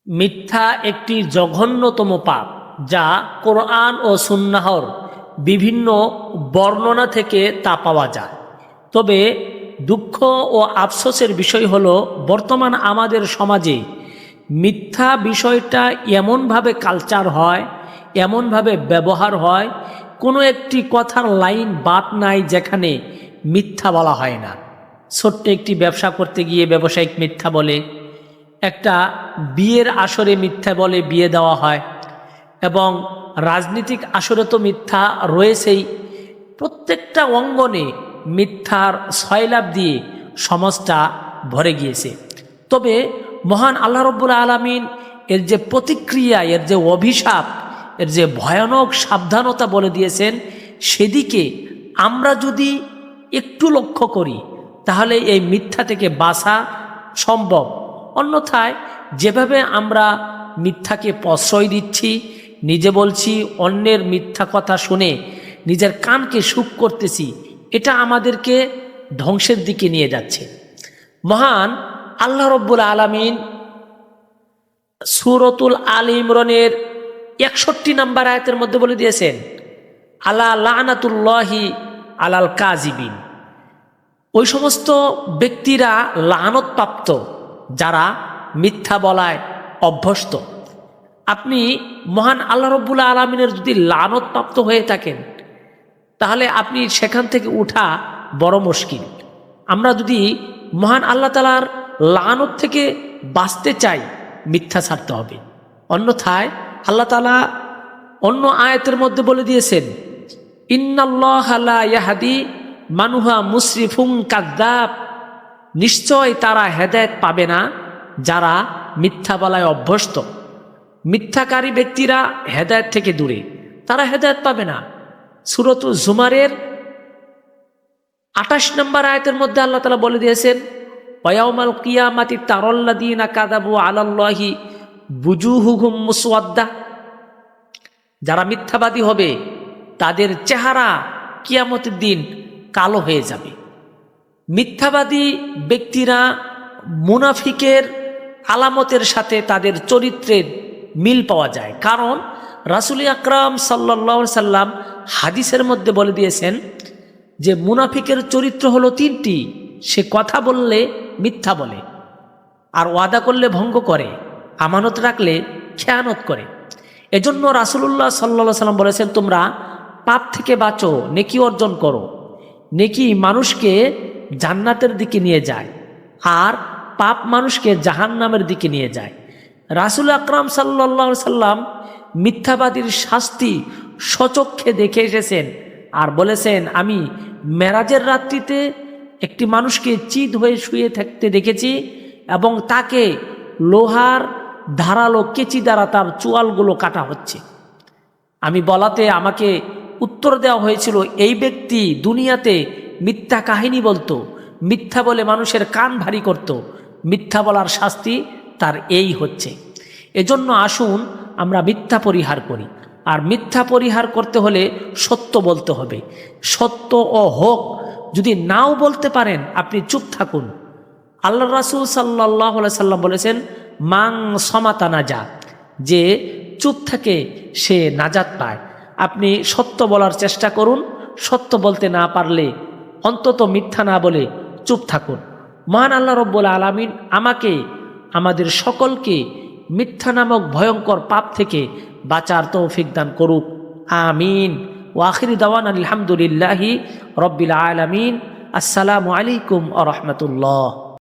মিথ্যা একটি জঘন্যতম পাপ, যা কোরআন ও সুন্নাহর বিভিন্ন বর্ণনা থেকে তা পাওয়া যায়। তবে দুঃখ ও আফসোসের বিষয় হলো, বর্তমান আমাদের সমাজে মিথ্যা বিষয়টা এমনভাবে কালচার হয়, এমনভাবে ব্যবহার হয়, কোনো একটি কথার লাইন বাদ নাই যেখানে মিথ্যা বলা হয় না। ছোট্ট একটি ব্যবসা করতে গিয়ে ব্যবসায়িক মিথ্যা বলে, একটা বিয়ের আসরে মিথ্যা বলে বিয়ে দেওয়া হয়, এবং রাজনীতিক আসরে তো মিথ্যা রয়েছেই। প্রত্যেকটা অঙ্গনে মিথ্যার সয়লাভ দিয়ে সমাজটা ভরে গিয়েছে। তবে মহান আল্লাহ রাব্বুল আলামিন এর যে প্রতিক্রিয়া, এর যে অভিশাপ, এর যে ভয়ানক সাবধানতা বলে দিয়েছেন, সেদিকে আমরা যদি একটু লক্ষ্য করি তাহলে এই মিথ্যা থেকে বাঁচা সম্ভব। অন্যথায় যেভাবে আমরা মিথ্যাকে প্রশ্রয় দিচ্ছি, নিজে বলছি, অন্যের মিথ্যা কথা শুনে নিজের কানকে শুক করতেছি, এটা আমাদেরকে ধ্বংসের দিকে নিয়ে যাচ্ছে। মহান আল্লাহ রাব্বুল আলামিন সূরাতুল আলে ইমরানের 61 নম্বর আয়াতের মধ্যে বলে দিয়েছেন, আলা লানাতুল্লাহি আলাল কাযিবিন। ওই সমস্ত ব্যক্তিরা লানত-প্রাপ্ত যারা মিথ্যা বলায় অভ্যস্ত। আপনি মহান আল্লাহ রাব্বুল আলামিনের যদি লানত-প্রাপ্ত হয়ে থাকেন, তাহলে আপনি সেখান থেকে উঠা বড় মুশকিল। আমরা যদি মহান আল্লাহ তাআলার লানত থেকে বাঁচতে চাই, মিথ্যা ছাড়তে হবে। অন্যথায় আল্লাহ তাআলা অন্য আয়াতের মধ্যে বলে দিয়েছেন, ইন্নাল্লাহা লা ইয়াহদি মান হুয়া মুসরিফুন কাযযাব। নিশ্চয় তারা হেদায়েত পাবে না যারা মিথ্যা বলায় অভ্যস্ত। মিথ্যাকারী ব্যক্তিরা হেদায়েত থেকে দূরে, তারা হেদায়েত পাবে না। সূরাতুল জুমারের 28 নম্বর আয়াতের মধ্যে আল্লাহ তাআলা বলে দিয়েছেন, ওয়ায়াউমাল কিয়ামাতি তারাল্লাযীনা কাযাবু আলাল্লাহি বুজুহুহুম মুসওয়াদ্দা। যারা মিথ্যাবাদী হবে তাদের চেহারা কিয়ামতের দিন কালো হয়ে যাবে। মিথ্যাবাদী ব্যক্তিরা মুনাফিকের আলামতের সাথে তাদের চরিত্রের মিল পাওয়া যায়। কারণ রাসূল আকরাম সাল্লাল্লাহু আলাইহি সাল্লাম হাদিসের মধ্যে বলে দিয়েছেন যে মুনাফিকের চরিত্র হলো 3টি। সে কথা বললে মিথ্যা বলে, আর ওয়াদা করলে ভঙ্গ করে, আমানত রাখলে খেয়ানত করে। এজন্য রাসূলুল্লাহ সাল্লাল্লাহু আলাইহি সাল্লাম বলেছেন, তোমরা পাপ থেকে বাঁচো, নেকি অর্জন করো। নেকি মানুষকে জান্নাতের দিকে নিয়ে যায়, আর পাপ মানুষকে জাহান্নামের দিকে নিয়ে যায়। রাসূল আকরাম সাল্লাল্লাহু আলাইহি সাল্লাম মিথ্যাবাদীর শাস্তি স্বচক্ষে দেখে এসেছেন, আর বলেছেন, আমি মেরাজের রাত্রিতে একটি মানুষকে চিৎ হয়ে শুয়ে থাকতে দেখেছি, এবং তাকে লোহার ধারালো কেচি দ্বারা তার চোয়ালগুলো কাটা হচ্ছে। আমি বলাতে আমাকে উত্তর দেওয়া হয়েছিল, এই ব্যক্তি দুনিয়াতে মিথ্যা কাহিনী বলতো, মিথ্যা বলে মানুষের কান ভারী করত, মিথ্যা বলার শাস্তি তার এই হচ্ছে। এজন্য আসুন আমরা মিথ্যা পরিহার করি, আর মিথ্যা পরিহার করতে হলে সত্য বলতে হবে। সত্য ও হক যদি নাও বলতে পারেন, আপনি চুপ থাকুন। আল্লাহ রাসূল সাল্লাল্লাহু আলাইহি সাল্লাম বলেছেন, মাং সমাতা নাজা, যে চুপ থাকে সে নাজাত পায়। আপনি সত্য বলার চেষ্টা করুন, সত্য বলতে না পারলে অন্তত মিথ্যা না বলে চুপ থাকুন। মহান আল্লাহ রাব্বুল আলামিন আমাকে, আমাদের সকলকে মিথ্যা নামক ভয়ঙ্কর পাপ থেকে বাঁচার তৌফিক দান করুক। আমিন। ওয়া আখিরু দাওয়ানা আলহামদুলিল্লাহি রাব্বিল আলামিন। আসসালামু আলাইকুম ওয়া রাহমাতুল্লাহ।